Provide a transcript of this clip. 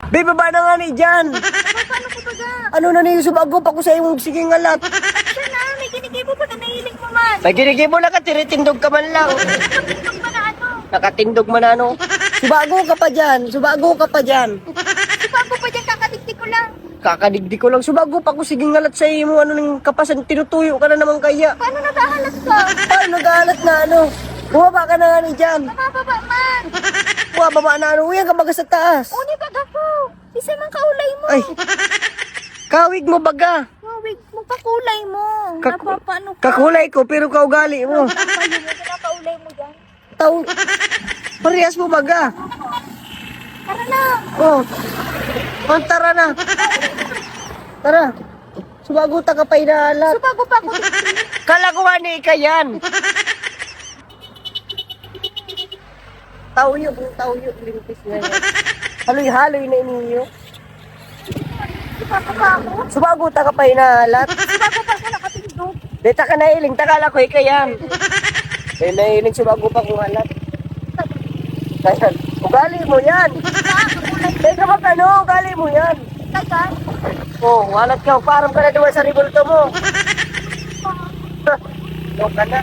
Be, baba na nga ni dyan. Paano ko ba ga? Ano na niyo, sumago pa ko sa iyong sige ngalat. Siya na, may kinikibo pa na nahilig mo man. May ginigibo na ka, tiritindog ka man lang. Nakatindog ba na ano? Nakatindog man ano. Subago ka pa dyan, subago ka pa dyan. Subago pa dyan, kakadigti ko lang. Kakadigdi ko lang, subago pa ko sige ngalat sa iyo mo, ano nang kapasan, tinutuyo ka na naman kaya. Paano naghahanap ka? Paano nag-aalat na ano? Bumaba ka na nga ni dyan. Mababa man. Bumaba na ano, uyan ka baga sa taas. Uni bag ako. Isa man kaulay mo. Ay, kawig mo baga. Mawig mo pa kulay mo. Kak- Napapano ka? Kakulay ko, pero kaugali mo. Kayo mo, kinakaulay mo dyan. Tao, parehas mo baga. Tara na. Oh, oh tara na. Tara. Subaguta ka pa inaalat. Subago pa ako. Kalakuhan ni ka yan. Tauyo, limpis na yan. Haloy-haloy na iniyo. Subago pa ako. Subaguta ka pa inaalat. Subago pa ako nakatindog. Deta ka nailing, takala ko ka yan. Eh, nailing subago pa kung alat. Kaya, ugali mo yan. Teka ba ano, ugali mo yan. Tagal. Oh, walat ka, parang ka na duwan sa ribulto mo. Doon ka na.